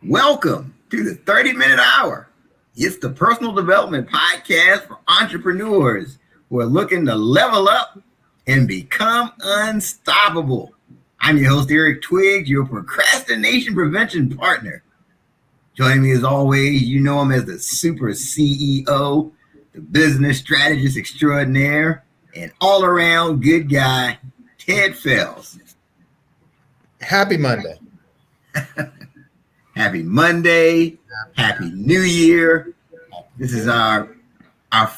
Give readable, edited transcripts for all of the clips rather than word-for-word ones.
Welcome to the 30-Minute Hour. It's the personal development podcast for entrepreneurs who are looking to level up and become unstoppable. I'm your host, Eric Twiggs, your procrastination prevention partner. Joining me as always, you know him as the super CEO, the business strategist extraordinaire, and all-around good guy, Ted Fells. Happy Monday. Happy Monday. Happy New Year. This is our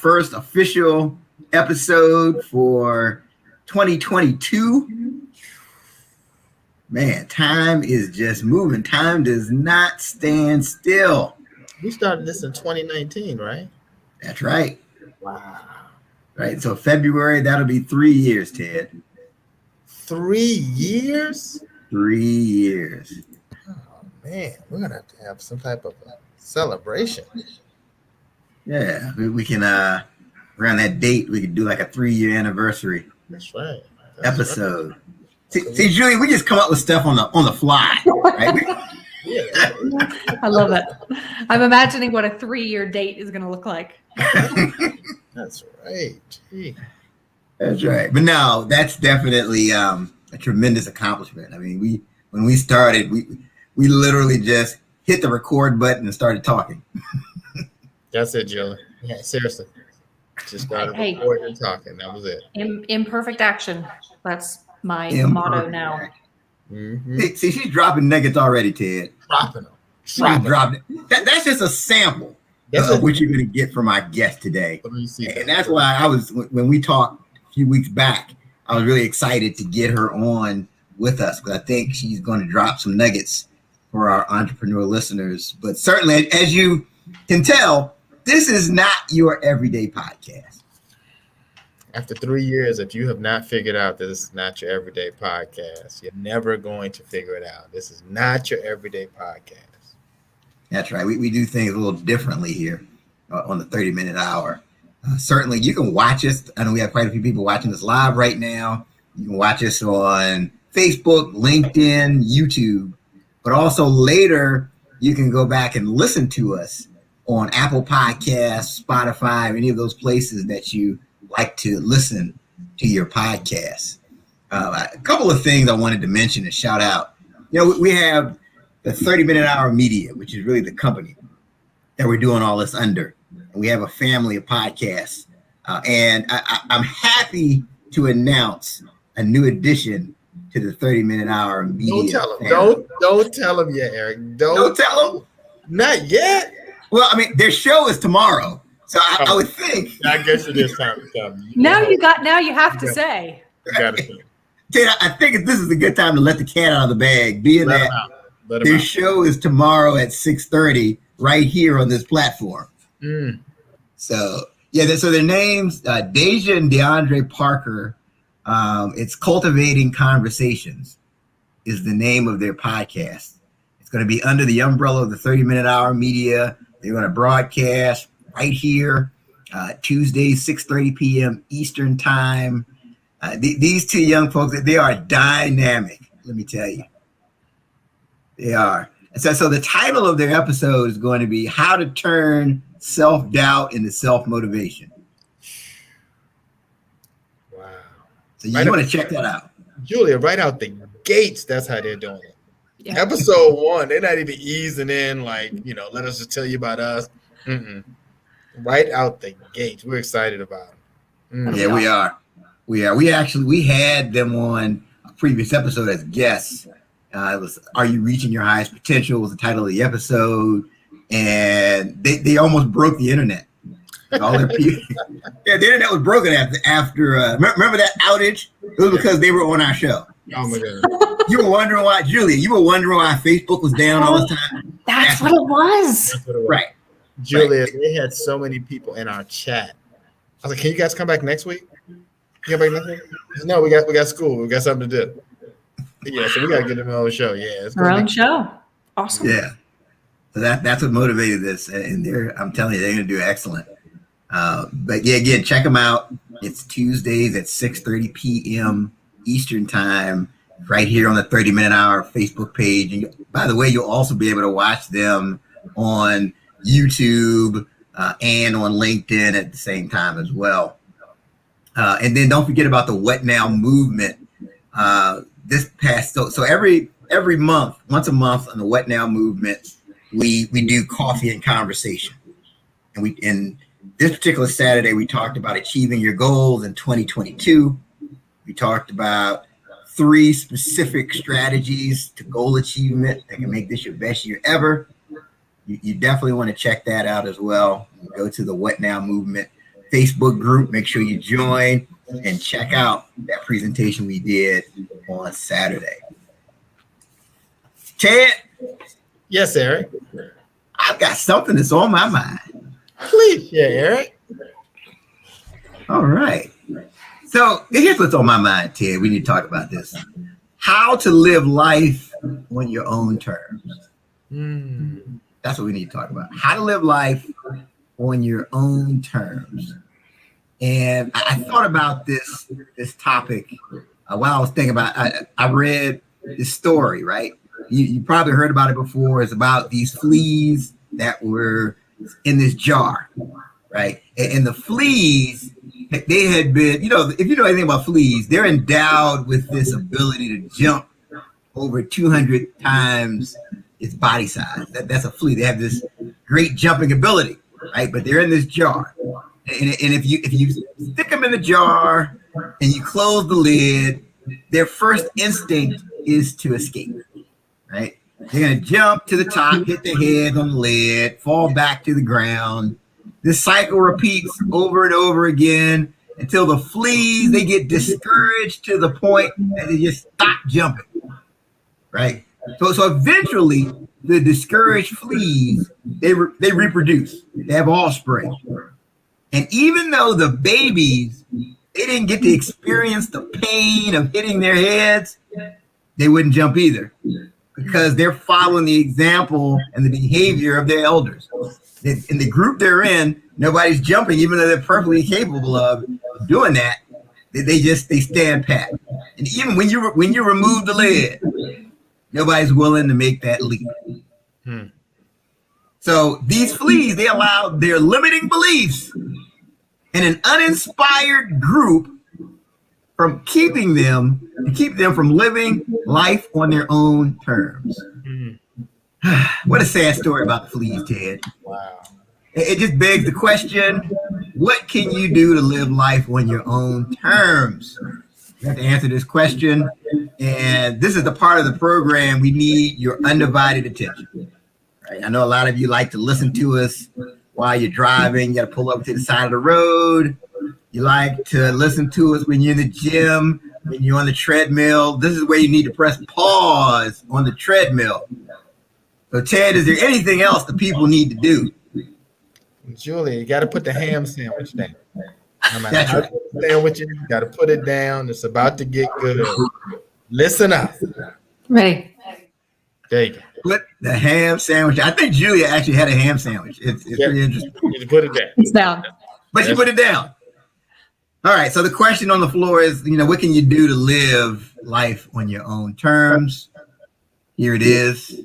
first official episode for 2022. Man, time is just moving. Time does not stand still. We started this in 2019, right? That's right. Wow. Right. So February, that'll be 3 years, Ted. 3 years? 3 years. Oh, man, we're going to have some type of celebration. Yeah, we can, around that date, we could do like a 3-year anniversary. That's right. Episode. Right. See, Julie, we just come up with stuff on the fly, right? I love it. I'm imagining what a 3-year date is going to look like. That's right. Gee. That's right. But no, that's definitely a tremendous accomplishment. I mean, when we started, we literally just hit the record button and started talking. That's it, Julie. Yeah, seriously. Just started recording and talking. That was it. Imperfect action. That's my motto now. Mm-hmm. See, she's dropping nuggets already, Ted. Dropping them. That's just a sample of what you're going to get from our guest today. And that's why when we talked a few weeks back, I was really excited to get her on with us, because I think she's going to drop some nuggets for our entrepreneur listeners. But certainly, as you can tell, this is not your everyday podcast. After 3 years, if you have not figured out that this is not your everyday podcast, you're never going to figure it out. This is not your everyday podcast. That's right. We do things a little differently here on the 30-Minute Hour. Certainly, you can watch us. I know we have quite a few people watching us live right now. You can watch us on Facebook, LinkedIn, YouTube. But also later, you can go back and listen to us on Apple Podcasts, Spotify, any of those places that you like to listen to your podcasts. A couple of things I wanted to mention and shout out. You know, we have the 30-Minute Hour Media, which is really the company that we're doing all this under. And we have a family of podcasts. And I'm happy to announce a new addition to the 30-Minute Hour Media. Don't tell them yet, Eric. Don't tell them? Not yet. Well, I mean, their show is tomorrow. So I would think. I guess it is time to tell me. Now you have to say. Ted, I think this is a good time to let the cat out of the bag, being that their show is tomorrow at 6:30 right here on this platform. Mm. So their names, Deja and DeAndre Parker. It's Cultivating Conversations is the name of their podcast. It's going to be under the umbrella of the 30-Minute Hour Media. They're going to broadcast right here, Tuesday, 6:30 p.m. Eastern time. These two young folks, they are dynamic, let me tell you. They are. So the title of their episode is going to be How to Turn Self-Doubt into Self-Motivation. Wow. So you want to check that out. Julia, right out the gates, that's how they're doing it. Yeah. Episode 1, they're not even easing in like, let us just tell you about us. Mm-mm. Right out the gates. We're excited about it. Mm. Yeah, we are. We had them on a previous episode as guests. It was Are You Reaching Your Highest Potential was the title of the episode. And they almost broke the internet. All their people. Yeah, the internet was broken after remember that outage? It was because they were on our show. Oh my God. You were wondering why, Julia, Facebook was down all the time. That's what it was. Right. Julia, they had so many people in our chat. I was like, can you guys come back next week? You come back next week? No, we got school. We got something to do. Yeah, so we got to get them on the show. Yeah. It's our own show. Awesome. Yeah. So that's what motivated this. And I'm telling you, they're going to do excellent. But yeah, again, check them out. It's Tuesdays at 6:30 p.m. Eastern time. right here on the 30-minute hour Facebook page. And by the way, you'll also be able to watch them on YouTube and on LinkedIn at the same time as well. And then don't forget about the What Now movement. This past so every month, once a month on the What Now movement, we do coffee and conversation. And this particular Saturday, we talked about achieving your goals in 2022. We talked about 3 specific strategies to goal achievement that can make this your best year ever. You definitely want to check that out as well. Go to the What Now movement Facebook group. Make sure you join and check out that presentation we did on Saturday. Ted? Yes, Eric? I've got something that's on my mind. Please, yeah, Eric. All right. So here's what's on my mind, Ted. We need to talk about this. How to live life on your own terms. That's what we need to talk about. How to live life on your own terms. And I thought about this topic while I was thinking about I read this story, right? You probably heard about it before. It's about these fleas that were in this jar, right? And the fleas, they had been, if you know anything about fleas, they're endowed with this ability to jump over 200 times its body size. That's a flea. They have this great jumping ability, right? But they're in this jar. And if you stick them in the jar and you close the lid, their first instinct is to escape, right? They're going to jump to the top, hit their head on the lid, fall back to the ground. This cycle repeats over and over again until the fleas, they get discouraged to the point that they just stop jumping, right? So eventually, the discouraged fleas, they reproduce. They have offspring. And even though the babies, they didn't get to experience the pain of hitting their heads, they wouldn't jump either because they're following the example and the behavior of their elders. In the group they're in, nobody's jumping, even though they're perfectly capable of doing that. They stand pat. And even when you remove the lid, nobody's willing to make that leap. So these fleas, they allow their limiting beliefs and an uninspired group from keep them from living life on their own terms. What a sad story about the fleas, Ted. Wow. It just begs the question, what can you do to live life on your own terms? You have to answer this question. And this is the part of the program we need your undivided attention. Right? I know a lot of you like to listen to us while you're driving. You got to pull up to the side of the road. You like to listen to us when you're in the gym, when you're on the treadmill. This is where you need to press pause on the treadmill. So, Ted, is there anything else the people need to do? Julia, you got to put the ham sandwich down. No matter That's how right. you sandwich it, you got to put it down. It's about to get good. Listen up. Ready. There you go. Put the ham sandwich. I think Julia actually had a ham sandwich. It's pretty interesting. You just put it down. It's down. But she put it down. All right. So the question on the floor is, what can you do to live life on your own terms? Here it is.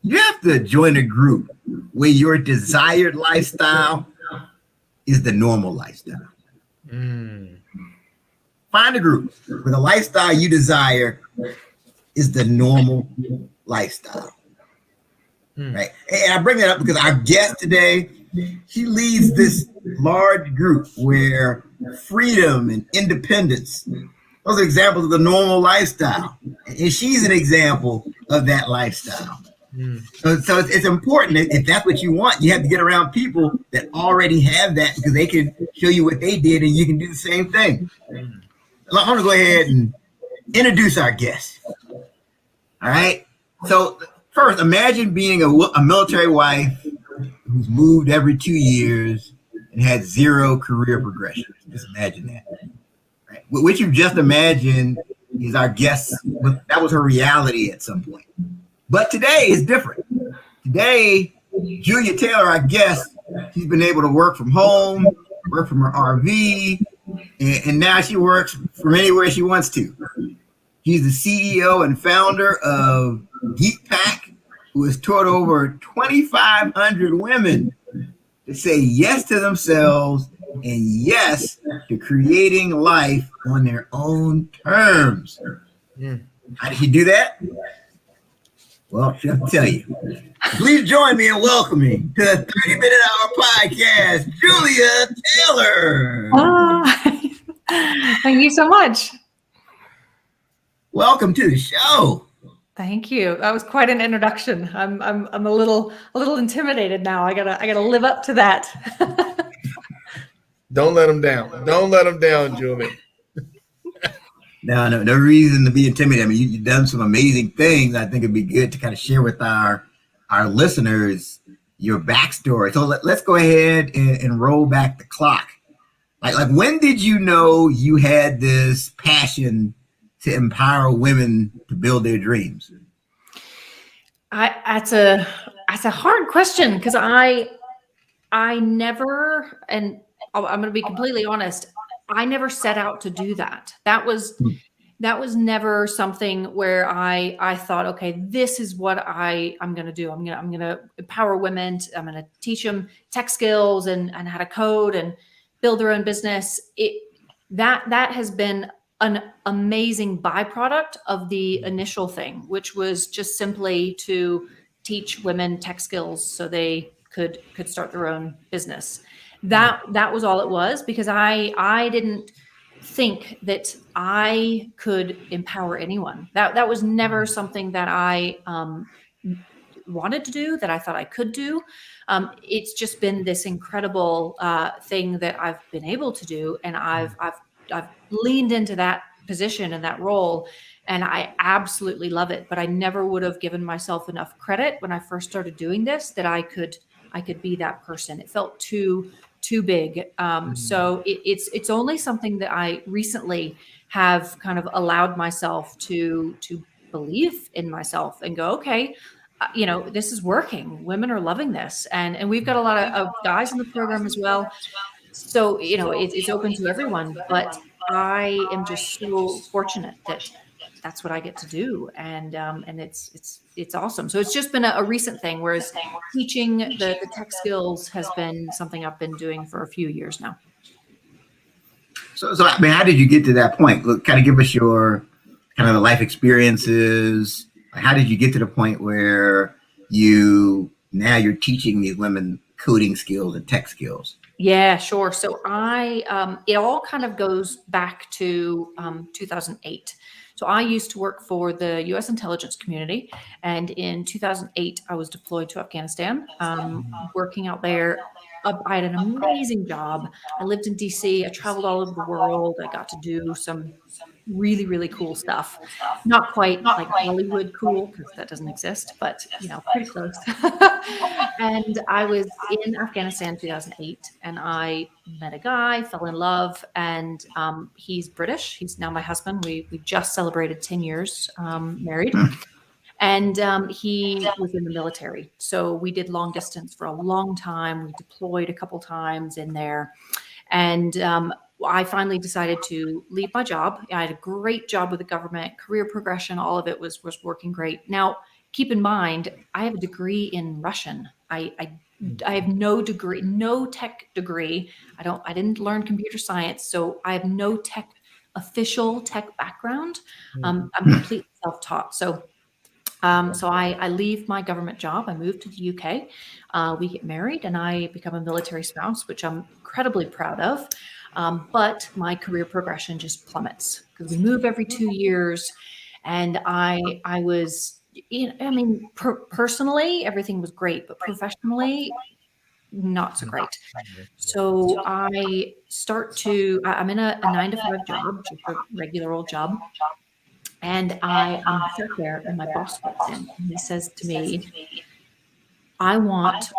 You have to join a group where your desired lifestyle is the normal lifestyle. Find a group where the lifestyle you desire is the normal lifestyle. Right. And I bring that up because our guest today, she leads this large group where freedom and independence, those are examples of the normal lifestyle. And she's an example of that lifestyle. So it's important that if that's what you want, you have to get around people that already have that because they can show you what they did and you can do the same thing. I want to go ahead and introduce our guest. All right. So first, imagine being a military wife who's moved every 2 years and had zero career progression. Just imagine that. Right? What you've just imagined is our guest. That was her reality at some point. But today is different. Today, Julia Taylor, our guest, she's been able to work from home, work from her RV, and now she works from anywhere she wants to. He's the CEO and founder of GeekPack, who has taught over 2,500 women to say yes to themselves and yes to creating life on their own terms. How did he do that? Well, she'll tell you. Please join me in welcoming to the 30-Minute Hour Podcast, Julia Taylor. Thank you so much. Welcome to the show. Thank you. That was quite an introduction. I'm a little intimidated now. I gotta live up to that. Don't let them down. Don't let them down, Julie. No reason to be intimidated. I mean, you've done some amazing things. I think it'd be good to kind of share with our listeners your backstory. So let's go ahead and roll back the clock. Like when did you know you had this passion to empower women to build their dreams? That's a hard question because I never, and I'm going to be completely honest, I never set out to do that. That was never something where I thought, okay, this is what I'm going to do. I'm going to empower women. I'm going to teach them tech skills and how to code and build their own business. That has been an amazing byproduct of the initial thing, which was just simply to teach women tech skills so they could start their own business. That was all it was, because I didn't think that I could empower anyone. That was never something that I wanted to do, that I thought I could do. It's just been this incredible thing that I've been able to do, and I've leaned into that position and that role, and I absolutely love it. But I never would have given myself enough credit when I first started doing this that I could be that person. It felt too big. So it's only something that I recently have kind of allowed myself to believe in myself and go, okay, this is working. Women are loving this. And we've got a lot of guys in the program as well. So, it's open to everyone, but I am just so fortunate that that's what I get to do. And it's awesome. So it's just been a recent thing, whereas teaching the tech skills has been something I've been doing for a few years now. So I mean, how did you get to that point? Look, kind of give us your kind of life experiences. How did you get to the point where you're teaching these women coding skills and tech skills? Yeah, sure. So it all kind of goes back to 2008. So I used to work for the U.S. intelligence community, and in 2008, I was deployed to Afghanistan, working out there. I had an amazing job. I lived in D.C. I traveled all over the world. I got to do some really, really cool stuff. Not quite like Hollywood cool, because that doesn't exist, but pretty close. And I was in Afghanistan in 2008, and I met a guy, fell in love, and he's British. He's now my husband. We just celebrated 10 years married. And he was in the military. So we did long distance for a long time. We deployed a couple times in there. And I finally decided to leave my job. I had a great job with the government, career progression, all of it was working great. Now, keep in mind, I have a degree in Russian. I have no degree, no tech degree. I didn't learn computer science, so I have no official tech background. I'm completely self-taught. So I leave my government job. I move to the UK. We get married, and I become a military spouse, which I'm incredibly proud of. But my career progression just plummets because we move every 2 years. And I was, personally, everything was great, but professionally, not so great. So I'm in a 9-to-5 job, just a regular old job. And I'm sat there, and my boss walks in, and he says to me, I want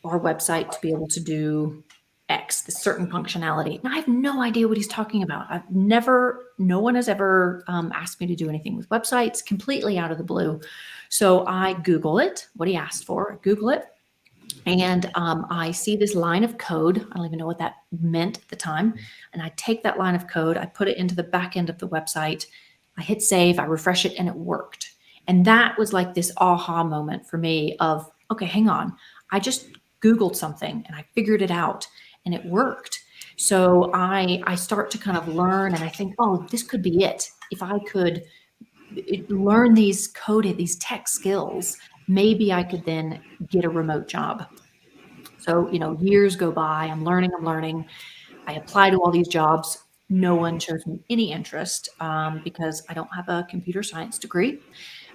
our website to be able to do X, this certain functionality. And I have no idea what he's talking about. No one has ever asked me to do anything with websites, completely out of the blue. So I Google it, what he asked for, I Google it. And I see this line of code. I don't even know what that meant at the time. And I take that line of code, I put it into the back end of the website. I hit save, I refresh it, and it worked. And that was like this aha moment for me of, okay, hang on. I just Googled something and I figured it out and it worked. So I start to kind of learn and I think, oh, this could be it. If I could learn these tech skills, maybe I could then get a remote job. So, years go by, I'm learning. I apply to all these jobs. No one shows me any interest because I don't have a computer science degree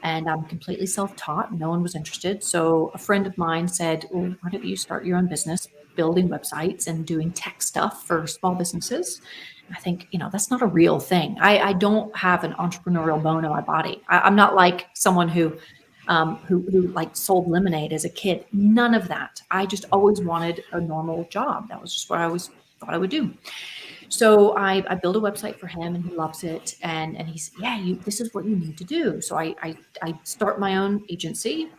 and I'm completely self-taught. No one was interested. So a friend of mine said, well, why don't you start your own business building websites and doing tech stuff for small businesses? I think, that's not a real thing. I don't have an entrepreneurial bone in my body. I'm not like someone who like sold lemonade as a kid. None of that. I just always wanted a normal job. That was just what I always thought I would do. So I build a website for him and he loves it. And he said, yeah, this is what you need to do. So I start my own agency,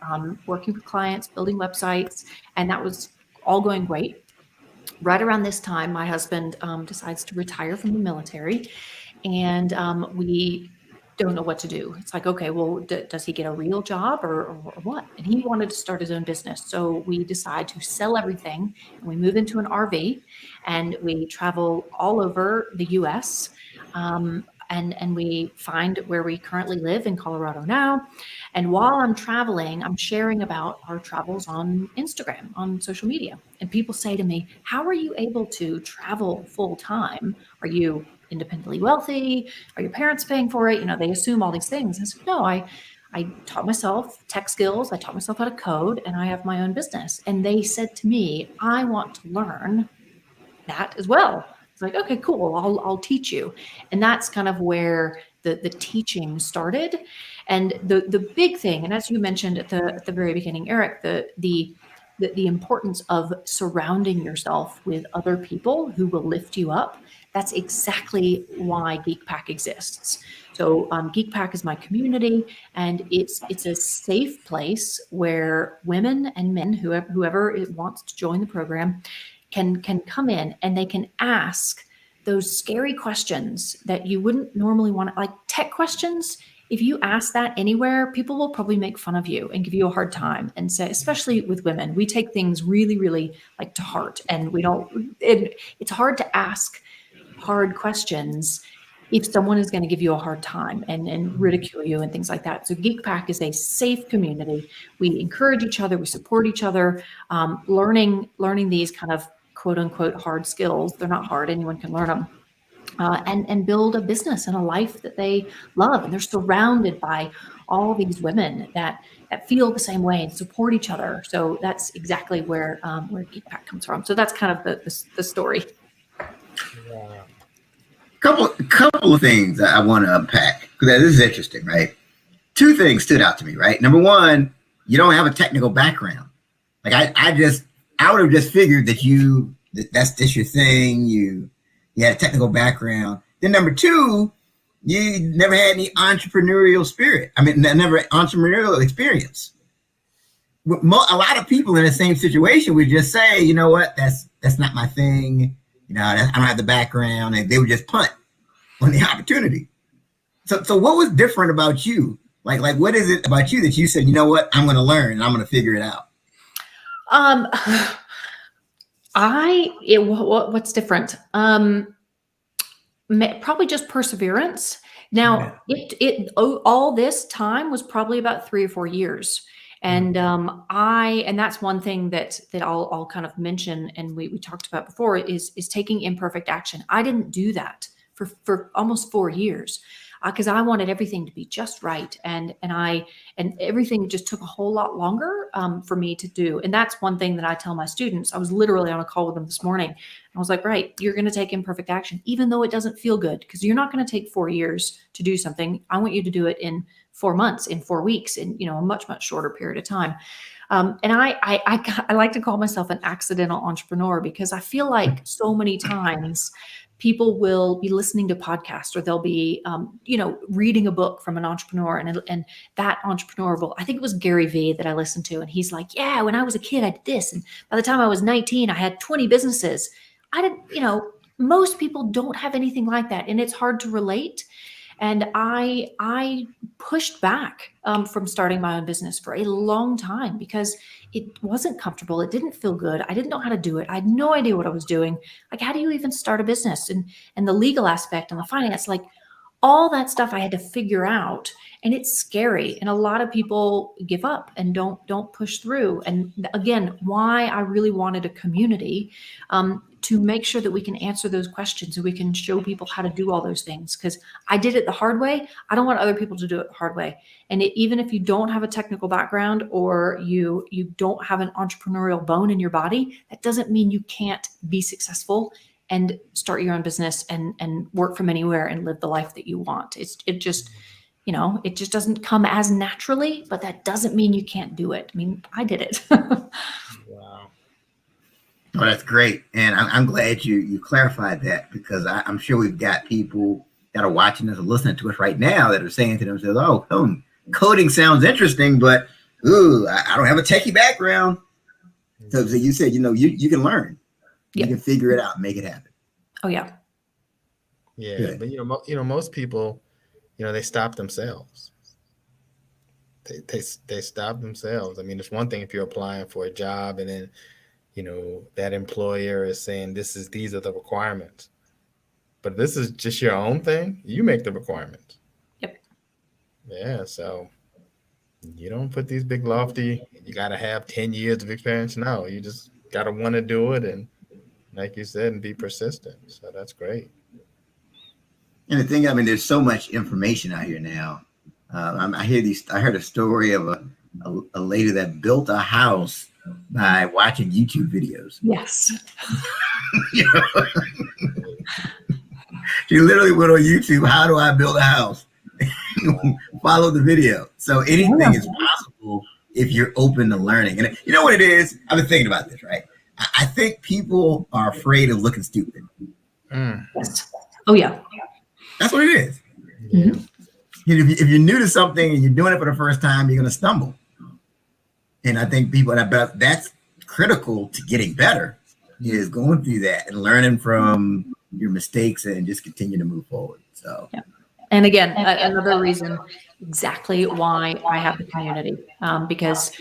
working with clients, building websites, and that was all going great. Right around this time, my husband decides to retire from the military, and we don't know what to do. It's like, okay, well, does he get a real job or what? And he wanted to start his own business. So we decide to sell everything and we move into an RV and we travel all over the US. And we find where we currently live in Colorado now. And while I'm traveling, I'm sharing about our travels on Instagram, on social media. And people say to me, how are you able to travel full time? Are you independently wealthy? Are your parents paying for it? They assume all these things. I said, no, I taught myself tech skills. I taught myself how to code and I have my own business. And they said to me, I want to learn that as well. It's like, okay, cool. I'll teach you. And that's kind of where the teaching started. And the big thing, and as you mentioned at the very beginning, Eric, the importance of surrounding yourself with other people who will lift you up. That's exactly why GeekPack exists. So GeekPack is my community, and it's a safe place where women and men, whoever wants to join the program, can come in and they can ask those scary questions that you wouldn't normally want, like tech questions. If you ask that anywhere, people will probably make fun of you and give you a hard time and say, especially with women, we take things really, really like to heart, and it's hard to ask hard questions if someone is going to give you a hard time and ridicule you and things like that. So GeekPack is a safe community. We encourage each other, we support each other, learning these kind of quote unquote hard skills. They're not hard, anyone can learn them. And build a business and a life that they love. And they're surrounded by all these women that feel the same way and support each other. So that's exactly where GeekPack comes from. So that's kind of the story. Wow. Couple of things that I want to unpack, because this is interesting, right? Two things stood out to me, right? Number one, you don't have a technical background. Like I would have just figured that that's just your thing. You had a technical background. Then number two, you never had any entrepreneurial spirit. I mean, never entrepreneurial experience. A lot of people in the same situation would just say, you know what, that's not my thing. I don't have the background, and they would just punt on the opportunity. So what was different about you? Like what is it about you that you said, you know what, I'm going to learn and I'm going to figure it out? What's different? Probably just perseverance. Now, all this time was probably about 3 or 4 years. And and that's one thing that I'll kind of mention, and we talked about before, is taking imperfect action. I didn't do that for almost 4 years because I wanted everything to be just right, and everything just took a whole lot longer for me to do. And that's one thing that I tell my students. I was literally on a call with them this morning. I was like, right, you're going to take imperfect action, even though it doesn't feel good, because you're not going to take 4 years to do something. I want you to do it in 4 months, in 4 weeks, in a much shorter period of time. And I like to call myself an accidental entrepreneur, because I feel like so many times people will be listening to podcasts, or they'll be, reading a book from an entrepreneur, and that entrepreneur will, I think it was Gary Vee that I listened to, and he's like, yeah, when I was a kid, I did this. And by the time I was 19, I had 20 businesses. I didn't, most people don't have anything like that, and it's hard to relate. And I pushed back from starting my own business for a long time because it wasn't comfortable. It didn't feel good. I didn't know how to do it. I had no idea what I was doing. Like, how do you even start a business? And the legal aspect and the finance, like all that stuff I had to figure out. And it's scary. And a lot of people give up and don't push through. And again, why I really wanted a community to make sure that we can answer those questions and we can show people how to do all those things. Because I did it the hard way. I don't want other people to do it the hard way. And even if you don't have a technical background or you don't have an entrepreneurial bone in your body, that doesn't mean you can't be successful and start your own business and work from anywhere and live the life that you want. It just doesn't come as naturally, but that doesn't mean you can't do it. I mean, I did it. Wow. Oh, that's great. And I'm glad you clarified that, because I'm sure we've got people that are watching us or listening to us right now that are saying to themselves, oh, coding sounds interesting, but I don't have a techie background. So you said, you can learn. You can figure it out and make it happen. Oh, yeah. Yeah. Good. But, most people, they stop themselves. They stop themselves. I mean, it's one thing if you're applying for a job and then, that employer is saying these are the requirements. But this is just your own thing. You make the requirements. Yep. Yeah. So you don't put these big lofty, you got to have 10 years of experience. No, you just got to want to do it. And like you said, and be persistent. So that's great. And the thing, there's so much information out here now. I heard a story of a lady that built a house by watching YouTube videos. Yes. She literally went on YouTube. How do I build a house? Follow the video. So anything is possible if you're open to learning. And you know what it is? I've been thinking about this, right? I think people are afraid of looking stupid. Yes. Oh, yeah. That's what it is. Mm-hmm. If you're new to something and you're doing it for the first time, you're going to stumble. And I think that's critical to getting better, is going through that and learning from your mistakes and just continue to move forward. So, yeah. And again, another reason exactly why I have the community, because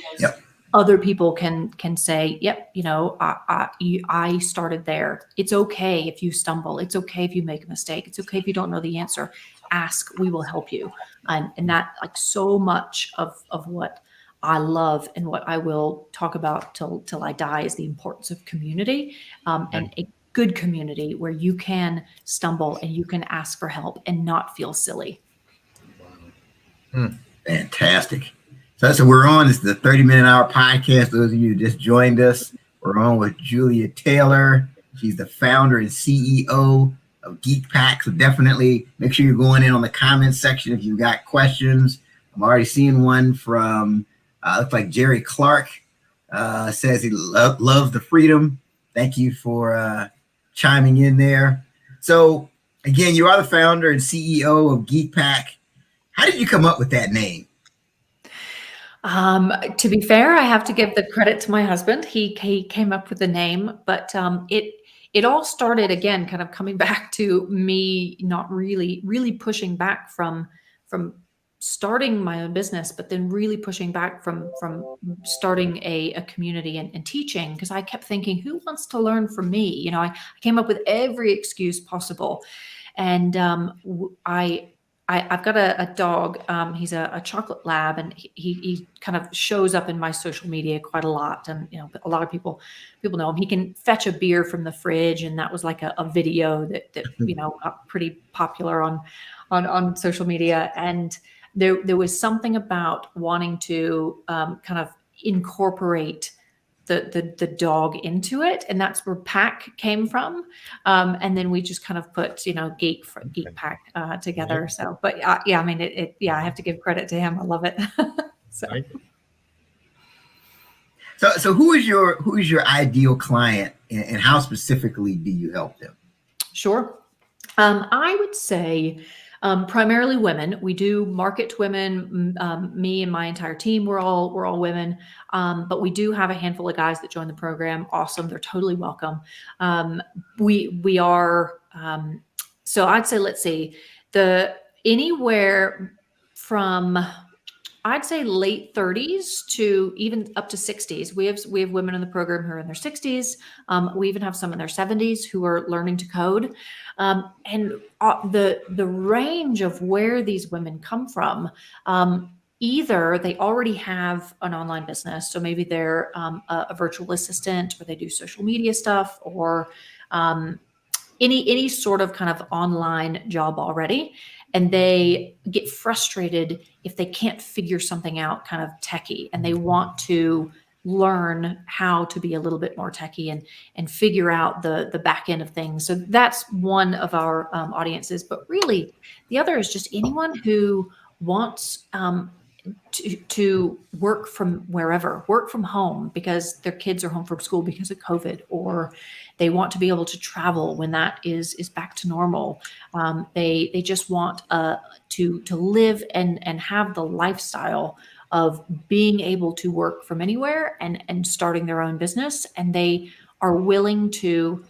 other people can say, yep, I started there. It's okay if you stumble. It's okay if you make a mistake. It's okay if you don't know the answer. Ask, we will help you. And that, like, so much of what I love and what I will talk about till I die is the importance of community, and a good community where you can stumble and you can ask for help and not feel silly. Fantastic. So we're on. This is the 30-minute hour podcast. Those of you who just joined us, we're on with Julia Taylor. She's the founder and CEO of GeekPack. So definitely make sure you're going in on the comments section if you've got questions. I'm already seeing one from looks like Jerry Clark. Says he loves the freedom. Thank you for chiming in there. So again, you are the founder and CEO of GeekPack. How did you come up with that name? To be fair, I have to give the credit to my husband. He came up with the name, but it all started, again, kind of coming back to me not really pushing back from starting my own business, but then really pushing back from starting a community and teaching, because I kept thinking, who wants to learn from me? I came up with every excuse possible. And I've got a dog. He's a chocolate lab, and he kind of shows up in my social media quite a lot. And a lot of people know him. He can fetch a beer from the fridge, and that was like a video that got pretty popular on social media. And there was something about wanting to kind of incorporate the dog into it, and that's where pack came from. And then we just kind of put GeekPack together. So, but I have to give credit to him. I love it. So who is your ideal client, and how specifically do you help them? Sure. I would say primarily women. We do market to women. Me and my entire team, we're all women. But we do have a handful of guys that join the program. Awesome. They're totally welcome. We are, so I'd say, let's see, Anywhere from, I'd say, late 30s to even up to 60s. We have women in the program who are in their 60s. We even have some in their 70s who are learning to code. And the range of where these women come from, either they already have an online business, so maybe they're a virtual assistant, or they do social media stuff, or any sort of kind of online job already, and they get frustrated if they can't figure something out kind of techie, and they want to learn how to be a little bit more techie and figure out the back end of things. So that's one of our audiences. But really, the other is just anyone who wants to work from wherever, work from home because their kids are home from school because of COVID, or they want to be able to travel when that is back to normal. They just want to live and have the lifestyle of being able to work from anywhere and starting their own business, and they are willing to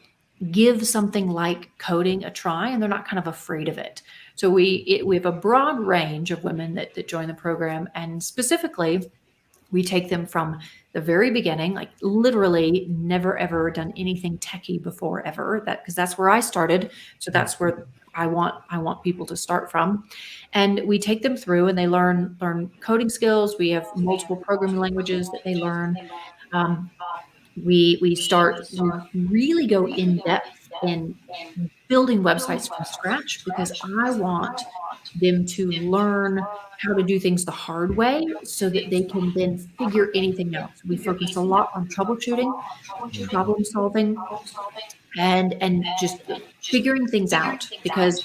give something like coding a try, and they're not kind of afraid of it. So we have a broad range of women that join the program, and specifically, we take them from the very beginning, like literally never ever done anything techie before ever. Because that's where I started. So that's where I want people to start from, and we take them through, and they learn coding skills. We have multiple programming languages that they learn. We really go in depth in building websites from scratch, because I want them to learn how to do things the hard way so that they can then figure anything out. So we focus a lot on troubleshooting, problem solving, and just figuring things out, because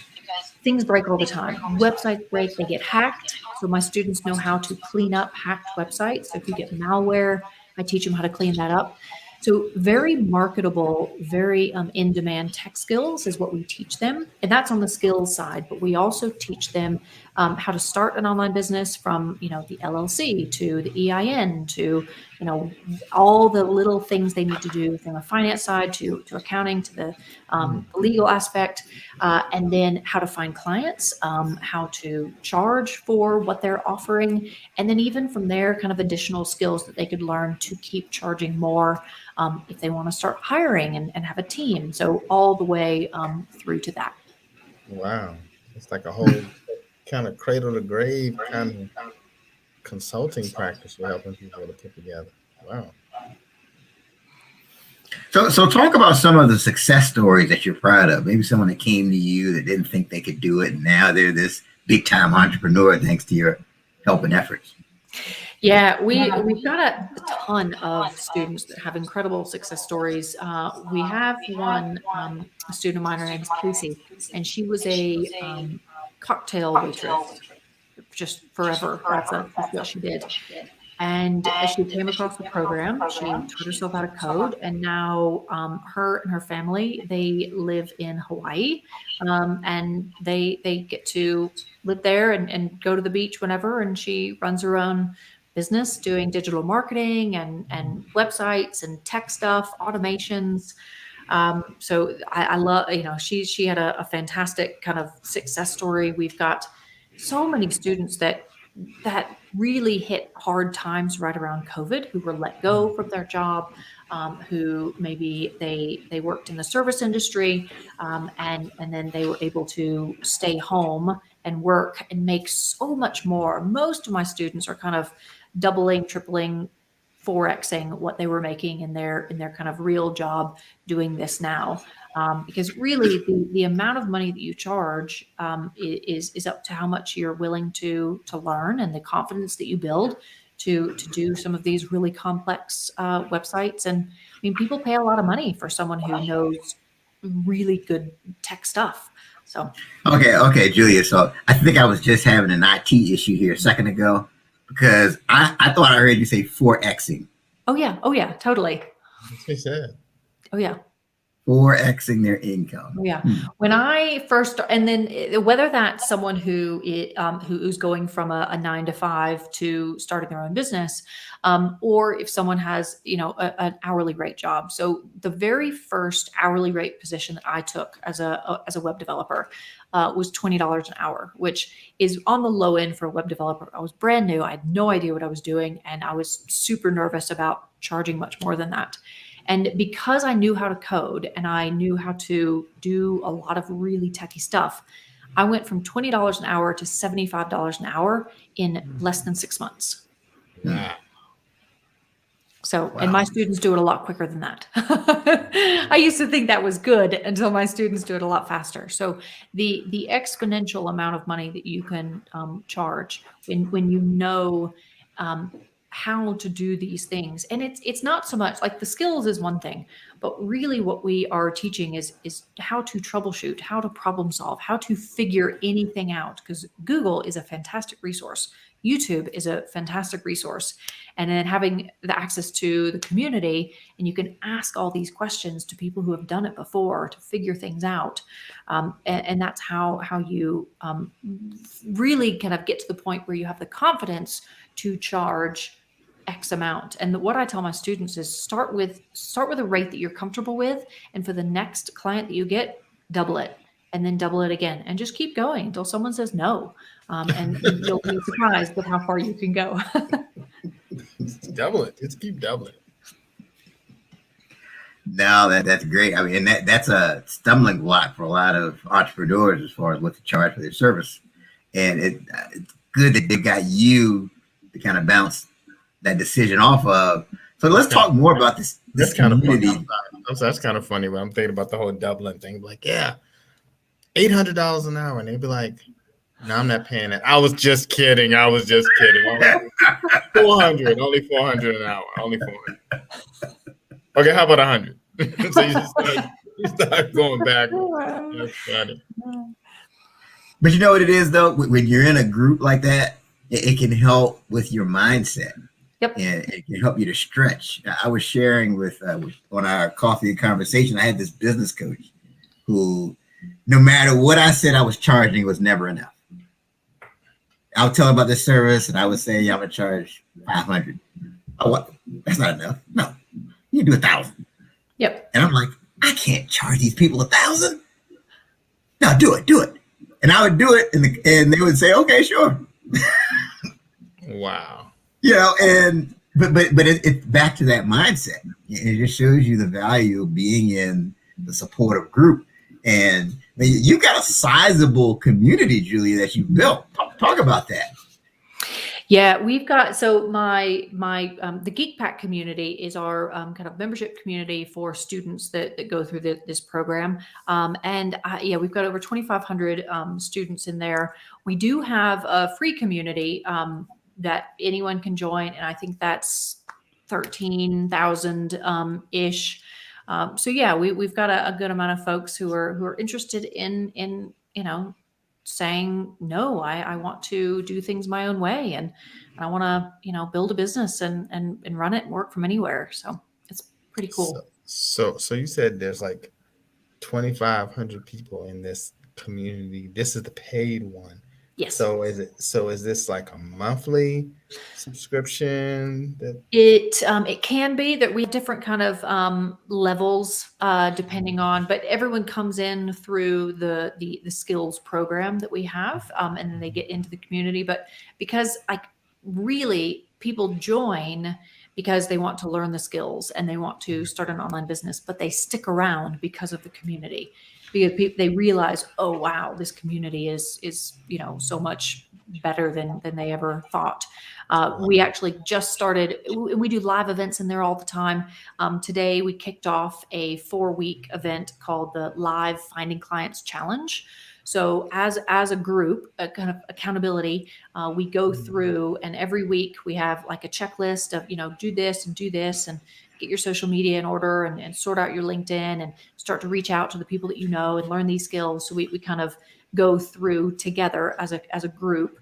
things break all the time. Websites break, they get hacked. So my students know how to clean up hacked websites. So if you get malware, I teach them how to clean that up. So very marketable, very in-demand tech skills is what we teach them. And that's on the skills side. But we also teach them how to start an online business from, the LLC to the EIN to, all the little things they need to do from a finance side to accounting to the legal aspect, and then how to find clients, how to charge for what they're offering. And then even from there, kind of additional skills that they could learn to keep charging more if they want to start hiring and have a team. So all the way through to that. Wow. It's like a whole kind of cradle to grave kind of consulting practice you're helping people to put together. Wow. So talk about some of the success stories that you're proud of. Maybe someone that came to you that didn't think they could do it, and now they're this big time entrepreneur thanks to your help and efforts. Yeah, we've got a ton of students that have incredible success stories. We have one a student of mine, her name is Casey, and she was a cocktail waitress just forever. That's what she did. And as she came across the program, she taught herself how to code, and now her and her family, they live in Hawaii, and they get to live there and go to the beach whenever. And she runs her own business doing digital marketing and websites and tech stuff, automations. So I love, she had a fantastic kind of success story. We've got so many students that really hit hard times right around COVID, who were let go from their job, who maybe they worked in the service industry, and then they were able to stay home and work and make so much more. Most of my students are kind of doubling, tripling, 4xing what they were making in their kind of real job doing this now. Because really the amount of money that you charge is up to how much you're willing to learn and the confidence that you build to do some of these really complex websites. And I mean, people pay a lot of money for someone who knows really good tech stuff. So Okay, Julia. So I think I was just having an IT issue here a second ago, because I thought I heard you say 4xing. Oh yeah, totally. That's what he said. Oh yeah. 4Xing their income. Yeah. When I first, and then whether that's someone who's going from a 9 to 5 to starting their own business, or if someone has, an hourly rate job. So the very first hourly rate position that I took as a web developer was $20 an hour, which is on the low end for a web developer. I was brand new. I had no idea what I was doing, and I was super nervous about charging much more than that. And because I knew how to code and I knew how to do a lot of really techie stuff, I went from $20 an hour to $75 an hour in less than 6 months. Wow. So, and my students do it a lot quicker than that. I used to think that was good until my students do it a lot faster. So the exponential amount of money that you can charge when you know how to do these things. And it's not so much like the skills is one thing, but really what we are teaching is how to troubleshoot, how to problem solve, how to figure anything out, because Google is a fantastic resource. YouTube is a fantastic resource. And then having the access to the community, and you can ask all these questions to people who have done it before to figure things out. And that's how you really kind of get to the point where you have the confidence to charge X amount. And what I tell my students is start with a rate that you're comfortable with. And for the next client that you get, double it, and then double it again, and just keep going until someone says no. And you'll be surprised with how far you can go. Just double it. Just keep doubling it. No, that's great. I mean, that's a stumbling block for a lot of entrepreneurs as far as what to charge for their service. And it's good that they got you to kind of bounce that decision off of. So let's talk more about this. That's kind of funny. That's kind of funny when I'm thinking about the whole doubling thing. Like, yeah, $800 an hour, and they'd be like, "No, I'm not paying that. I was just kidding. Only 400, only 400 an hour, only 400. Okay, how about 100? So you start going back. That's funny. But you know what it is, though? When you're in a group like that, it can help with your mindset. Yep. And it can help you to stretch. I was sharing with on our coffee conversation, I had this business coach who, no matter what I said I was charging, it was never enough. I would tell him about this service, and I would say, yeah, I'm going to charge $500. Oh, what? That's not enough. No, you can do $1,000. Yep. And I'm like, I can't charge these people $1,000. No, do it. And I would do it, and they would say, okay, sure. Wow. But it's back to that mindset. It just shows you the value of being in the supportive group. And you got a sizable community, Julia, that you built. Talk about that. Yeah, we've got, so the GeekPack community is our kind of membership community for students that go through this program. We've got over 2,500 students in there. We do have a free community that anyone can join, and I think that's 13,000 ish. We've got a good amount of folks who are interested in saying no. I want to do things my own way, and I want to build a business and run it and work from anywhere. So it's pretty cool. So you said there's like 2,500 people in this community. This is the paid one. Yes. So is this like a monthly subscription? It can be that we have different kind of levels depending on, but everyone comes in through the skills program that we have, and then they get into the community. But because really people join because they want to learn the skills and they want to start an online business, but they stick around because of the community. Because they realize, oh wow, this community is so much better than they ever thought. We actually just started. We do live events in there all the time. Today we kicked off a 4-week event called the Live Finding Clients Challenge. So as a group, a kind of accountability, we go through, and every week we have like a checklist of do this and get your social media in order and sort out your LinkedIn and start to reach out to the people that and learn these skills. So we kind of go through together as a group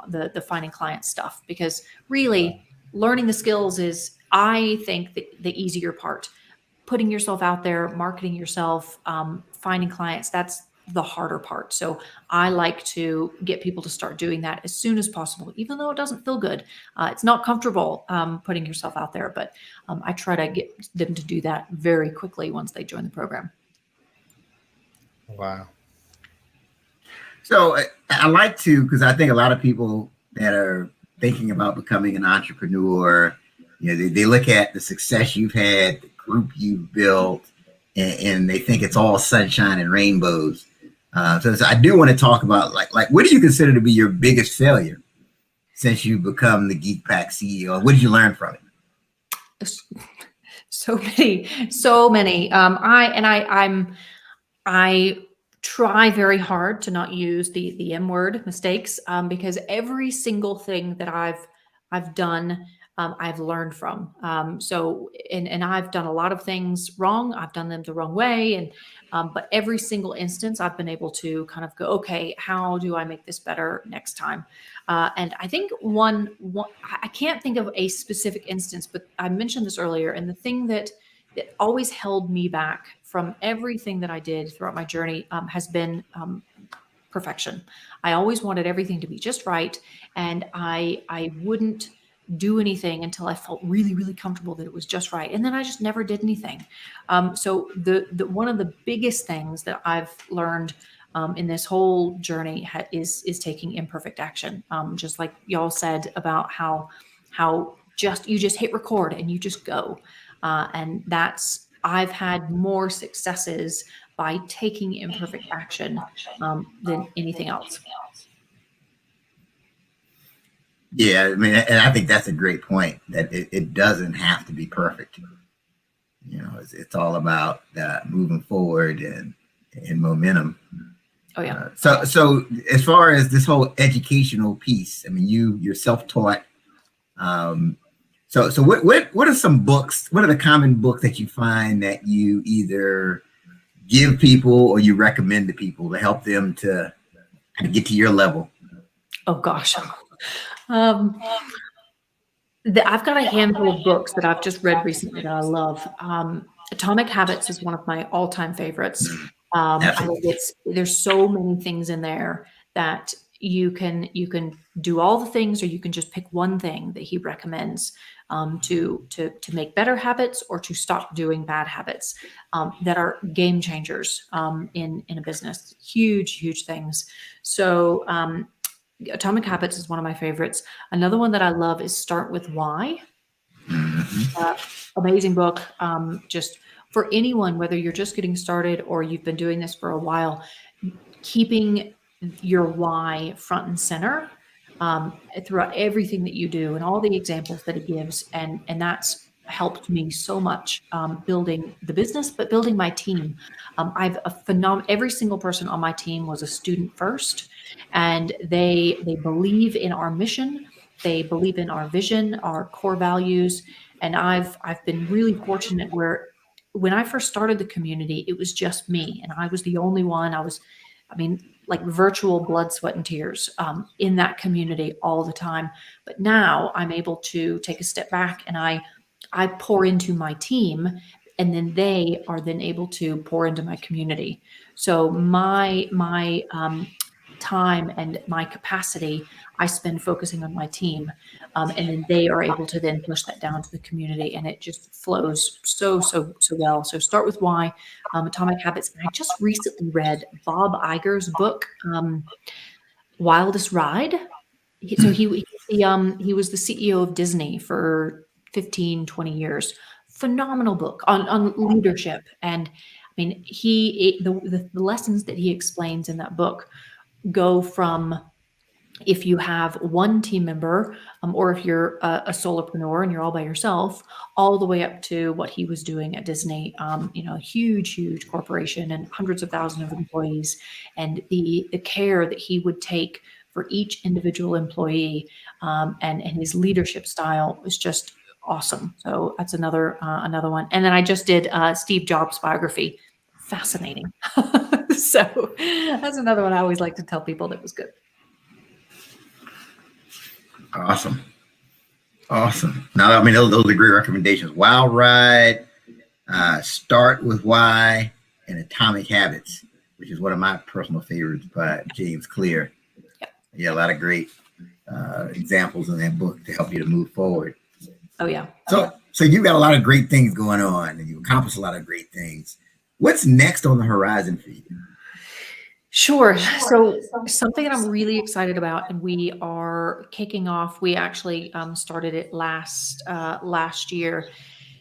the finding client stuff, because really learning the skills is, I think, the easier part. putting yourself out there, marketing yourself, finding clients, that's the harder part. So I like to get people to start doing that as soon as possible, even though it doesn't feel good. It's not comfortable putting yourself out there, but I try to get them to do that very quickly once they join the program. Wow. So I like to, because I think a lot of people that are thinking about becoming an entrepreneur, they look at the success you've had, the group you've built, and they think it's all sunshine and rainbows. So I do want to talk about like what do you consider to be your biggest failure since you've become the GeekPack CEO? What did you learn from it? So many. I try very hard to not use the M word, mistakes, because every single thing that I've done, I've learned from. And I've done a lot of things wrong. I've done them the wrong way. But every single instance I've been able to kind of go, okay, how do I make this better next time? And I think one, I can't think of a specific instance, but I mentioned this earlier. And the thing that always held me back from everything that I did throughout my journey has been perfection. I always wanted everything to be just right. And I wouldn't do anything until I felt really, really comfortable that it was just right. And then I just never did anything. So the one of the biggest things that I've learned in this whole journey is taking imperfect action. Just like y'all said about how you just hit record and you just go. And I've had more successes by taking imperfect action than anything else. Yeah, I mean, and I think that's a great point, that it doesn't have to be perfect. It's all about moving forward and momentum. Oh yeah. So as far as this whole educational piece, I mean, you're self-taught. So what are some books? What are the common books that you find that you either give people or you recommend to people to help them to get to your level? Oh gosh. I've got a handful of books that I've just read recently that I love. Atomic Habits is one of my all-time favorites. There's so many things in there that you can do all the things, or you can just pick one thing that he recommends to make better habits or to stop doing bad habits that are game changers in a business. Huge things. So Atomic Habits is one of my favorites. Another one that I love is Start With Why. Amazing book. Just for anyone, whether you're just getting started or you've been doing this for a while, keeping your why front and center throughout everything that you do and all the examples that it gives. And that's helped me so much building the business, but building my team. I've every single person on my team was a student first, and they believe in our mission. They believe in our vision, our core values. And I've been really fortunate where when I first started the community, it was just me and I was the only one. Like virtual blood, sweat, and tears in that community all the time. But now I'm able to take a step back and I pour into my team, and then they are then able to pour into my community. So my time and my capacity I spend focusing on my team, and then they are able to then push that down to the community, and it just flows so well. So Start With Why, Atomic Habits. And I just recently read Bob Iger's book, Wildest Ride. So he was the CEO of Disney for 15-20 years. Phenomenal book on leadership. And I mean, the lessons that he explains in that book go from if you have one team member, or if you're a solopreneur and you're all by yourself, all the way up to what he was doing at Disney, huge corporation and hundreds of thousands of employees, and the care that he would take for each individual employee, and his leadership style was just awesome. So that's another one. And then I just did Steve Jobs' biography. Fascinating. So that's another one I always like to tell people that was good. Awesome. Now, I mean, those are great recommendations. Wild Ride, Start with Why and Atomic Habits, which is one of my personal favorites by James Clear. Yeah, a lot of great examples in that book to help you to move forward. Oh, yeah. So you've got a lot of great things going on, and you accomplished a lot of great things. What's next on the horizon for you? Sure. So something that I'm really excited about, and we are kicking off. We actually started it last year.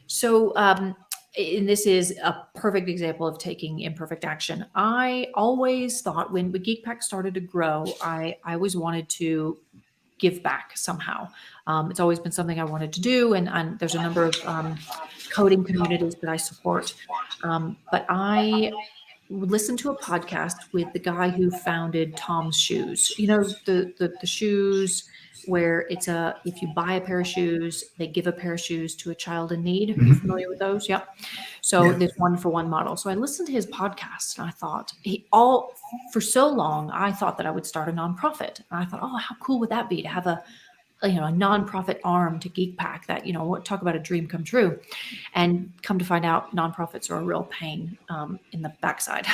So, and this is a perfect example of taking imperfect action. I always thought when GeekPack started to grow, I always wanted to give back somehow. It's always been something I wanted to do, and there's a number of coding communities that I support. But I listened to a podcast with the guy who founded Tom's Shoes. You know, the shoes where it's if you buy a pair of shoes, they give a pair of shoes to a child in need. Are you familiar with those? Yep. So this 1-for-1 model. So I listened to his podcast and I thought for so long, I thought that I would start a nonprofit. And I thought, oh, how cool would that be to have a nonprofit arm to GeekPack that, talk about a dream come true. And come to find out, nonprofits are a real pain in the backside.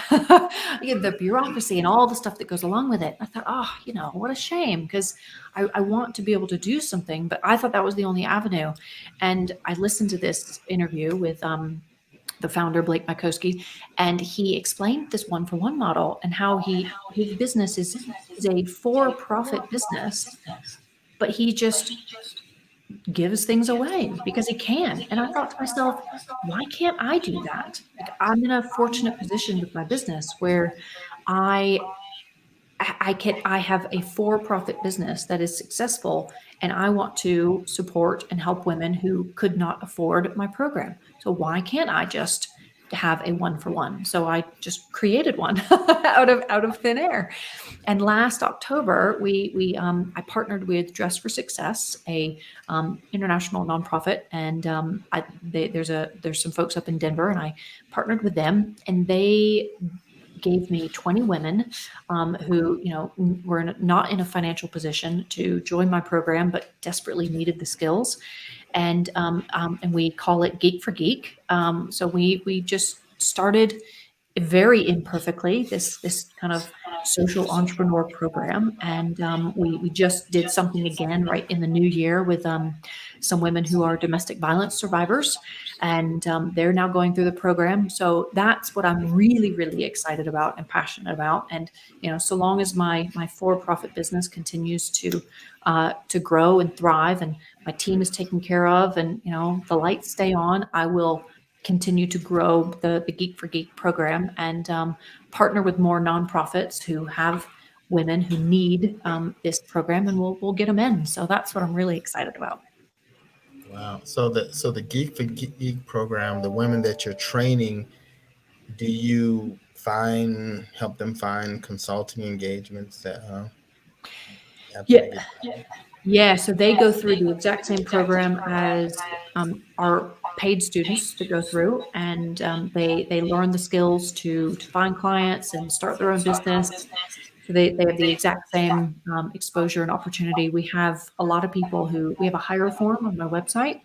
The bureaucracy and all the stuff that goes along with it. I thought, what a shame, because I want to be able to do something, but I thought that was the only avenue. And I listened to this interview with the founder, Blake Mycoskie, and he explained this 1-for-1 model and how his business is a for-profit business, but he just gives things away because he can. And I thought to myself, why can't I do that? Like, I'm in a fortunate position with my business where I have a for-profit business that is successful, and I want to support and help women who could not afford my program. So why can't I just have a 1-for-1? So I just created one out of thin air. And last October, I partnered with Dress for Success, a international nonprofit, and there's some folks up in Denver, and I partnered with them, and they gave me 20 women who were not in a financial position to join my program, but desperately needed the skills. And we call it Geek for Geek. So we just started very imperfectly this kind of social entrepreneur program, and we just did something again right in the new year with some women who are domestic violence survivors, and they're now going through the program. So that's what I'm really, really excited about and passionate about. And so long as my for-profit business continues to grow and thrive, and my team is taken care of, and the lights stay on, I will continue to grow the Geek for Geek program and partner with more nonprofits who have women who need this program, and we'll get them in. So that's what I'm really excited about. Wow. So the Geek for Geek program, the women that you're training, do you help them find consulting engagements that Yeah, so they go through the exact same program as our paid students that go through, and they learn the skills to find clients and start their own business. So they have the exact same exposure and opportunity. We have a lot of people we have a hire form on my website.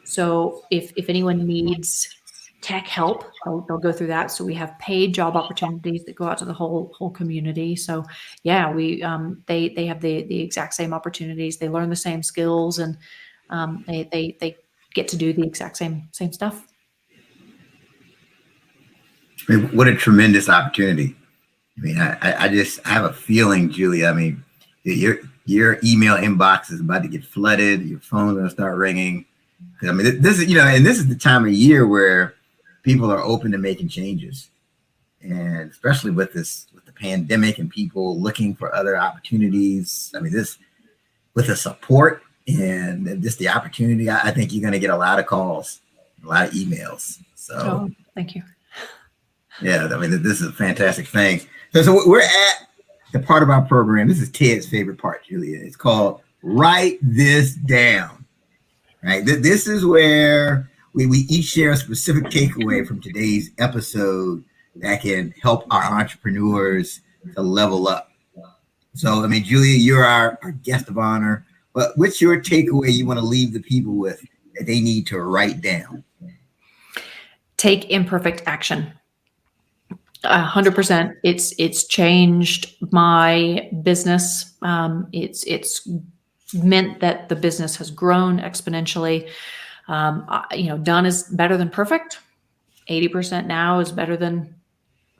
So if anyone needs tech help, they'll go through that. So we have paid job opportunities that go out to the whole community. So yeah, they have the exact same opportunities. They learn the same skills, and they get to do the exact same stuff. I mean, what a tremendous opportunity. I mean, I have a feeling, Julia, I mean, your email inbox is about to get flooded. Your phone's going to start ringing. I mean, this is, and this is the time of year where people are open to making changes. And especially with the pandemic and people looking for other opportunities. I mean, with the support and just the opportunity, I think you're going to get a lot of calls, a lot of emails. So thank you. Yeah, I mean, this is a fantastic thing. So we're at the part of our program. This is Ted's favorite part, Julia. It's called Write This Down. Right? This is where we each share a specific takeaway from today's episode that can help our entrepreneurs to level up. So, I mean, Julia, you're our guest of honor. But what's your takeaway you want to leave the people with that they need to write down? Take imperfect action. 100%. It's changed my business. It's meant that the business has grown exponentially. Done is better than perfect. 80% now is better than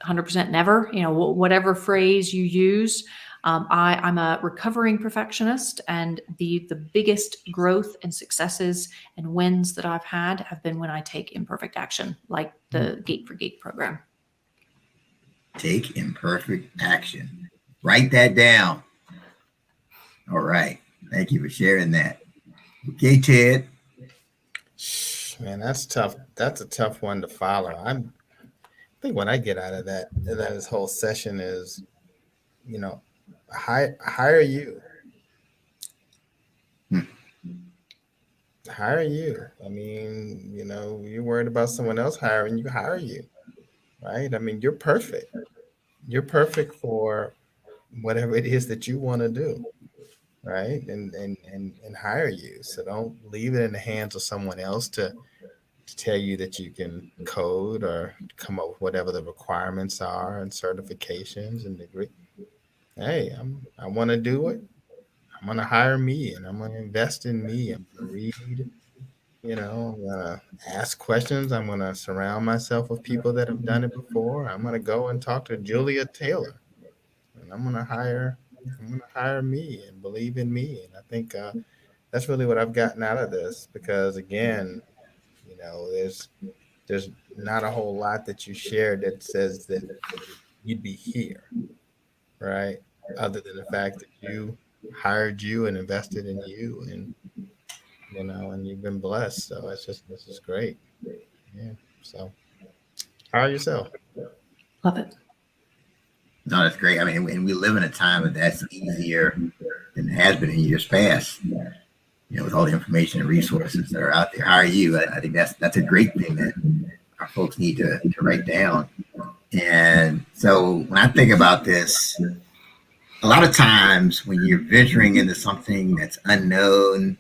100% never. Whatever phrase you use. I'm a recovering perfectionist, and the biggest growth and successes and wins that I've had have been when I take imperfect action, like the Geek for Geek program. Take imperfect action. Write that down. All right. Thank you for sharing that. Okay, Ted. Man, that's tough. That's a tough one to follow. I think what I get out of this whole session is, hire you. Hire you. I mean, you're worried about someone else hiring you, hire you, right? I mean, you're perfect. You're perfect for whatever it is that you want to do, right? And hire you. So don't leave it in the hands of someone else to tell you that you can code or come up with whatever the requirements are and certifications and degree. Hey, I want to do it. I'm going to hire me, and I'm going to invest in me. I'm going to read, I'm going to ask questions. I'm going to surround myself with people that have done it before. I'm going to go and talk to Julia Taylor, and I'm going to hire me and believe in me. And I think that's really what I've gotten out of this, because again, there's not a whole lot that you shared that says that you'd be here, right? Other than the fact that you hired you and invested in you, and and you've been blessed. So this is great. Yeah. So hire yourself. Love it. No, that's great. I mean, and we live in a time that's easier than it has been in years past. With all the information and resources that are out there. Hire you. I think that's a great thing that our folks need to write down. And so when I think about this, a lot of times when you're venturing into something that's unknown,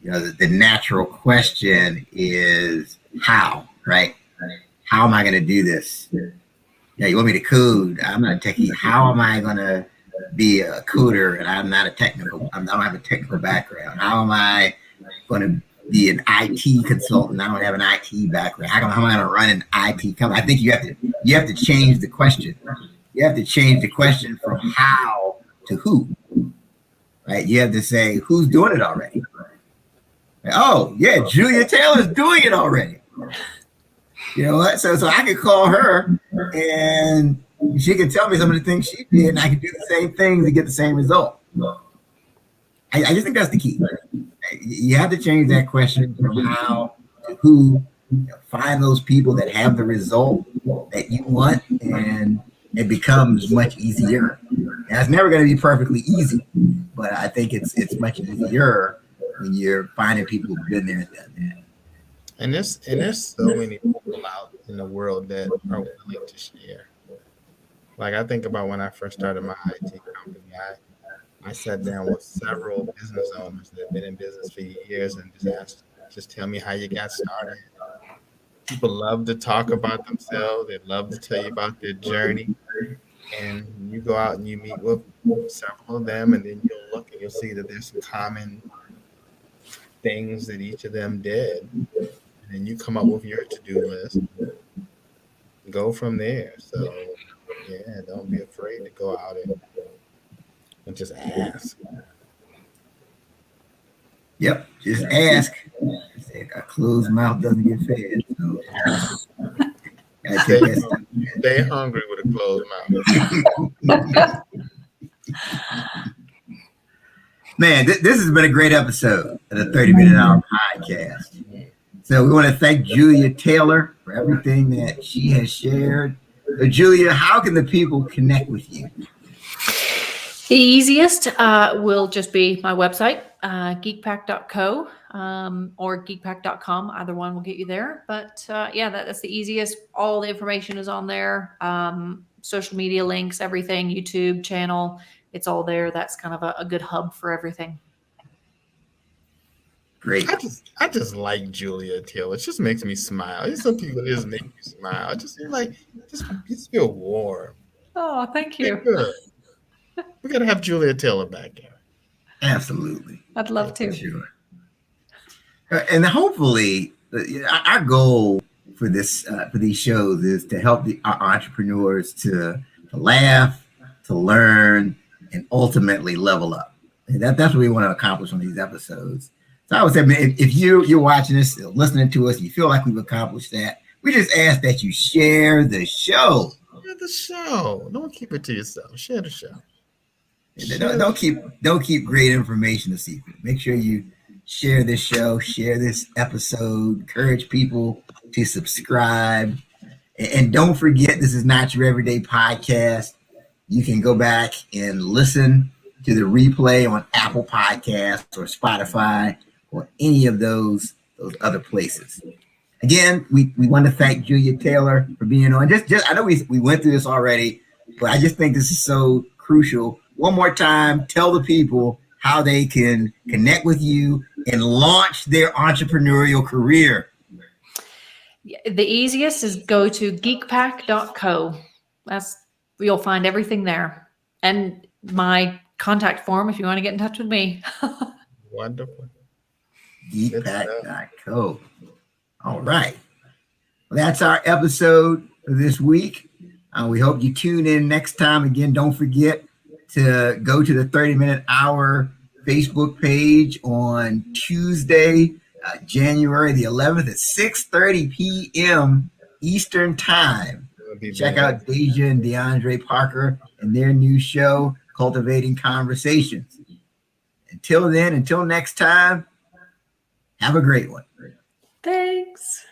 the natural question is how, right? How am I going to do this? You want me to code? I'm not a techie. How am I going to be a coder and I'm not I don't have a technical background? How am I going to be an IT consultant? I don't have an IT background. How am I going to run an IT company? I think you have to change the question. You have to change the question from how to who, right? You have to say, who's doing it already? Oh, yeah, Julia Taylor's doing it already. You know what? So I could call her and she can tell me some of the things she did, and I can do the same things to get the same result. I just think that's the key. You have to change that question from how to who. Find those people that have the result that you want, and it becomes much easier. Now, it's never going to be perfectly easy, but I think it's much easier when you're finding people who've been there and done that. And there's so many people out in the world that are willing to share. Like, I think about when I first started my IT company, I sat down with several business owners that have been in business for years and just asked, just tell me how you got started. People love to talk about themselves. They love to tell you about their journey. And you go out and you meet with several of them, and then you'll look and you'll see that there's some common things that each of them did. And then you come up with your to-do list and go from there. So, yeah, don't be afraid to go out and just ask. Yep, just ask. A closed mouth doesn't get fed. So stay hungry with a closed mouth. Man, this has been a great episode of the 30-Minute Hour podcast. So we want to thank Julia Taylor for everything that she has shared. So Julia, how can the people connect with you? The easiest will just be my website, geekpack.co or geekpack.com. Either one will get you there. But that's the easiest. All the information is on there. Social media links, everything, YouTube channel. It's all there. That's kind of a good hub for everything. Great. I just like Julia Taylor. It just makes me smile. There's some people that just make me smile. Just feel warm. Oh, thank Feel you. good. We gotta have Julia Taylor back here. Absolutely. I'd love to. Sure. And hopefully, our goal for these shows is to help our entrepreneurs to laugh, to learn, and ultimately level up. And that's what we want to accomplish on these episodes. So I would say, if you're watching this, listening to us, you feel like we've accomplished that, we just ask that you share the show. Share the show. Don't keep it to yourself. Share the show. Don't keep great information a secret. Make sure you share this show, share this episode, encourage people to subscribe. And don't forget, this is not your everyday podcast. You can go back and listen to the replay on Apple Podcasts or Spotify or any of those other places. Again, we want to thank Julia Taylor for being on. Just I know we went through this already, but I just think this is so crucial. One more time, tell the people how they can connect with you and launch their entrepreneurial career. The easiest is go to geekpack.co. You'll find everything there. And my contact form if you want to get in touch with me. Wonderful. Geekpack.co. All right. Well, that's our episode for this week. We hope you tune in next time. Again, don't forget to go to the 30-minute hour Facebook page on Tuesday, January the 11th at 6:30 p.m. Eastern Time. Check out Deja and DeAndre Parker and their new show, Cultivating Conversations. Until then, until next time, have a great one. Thanks.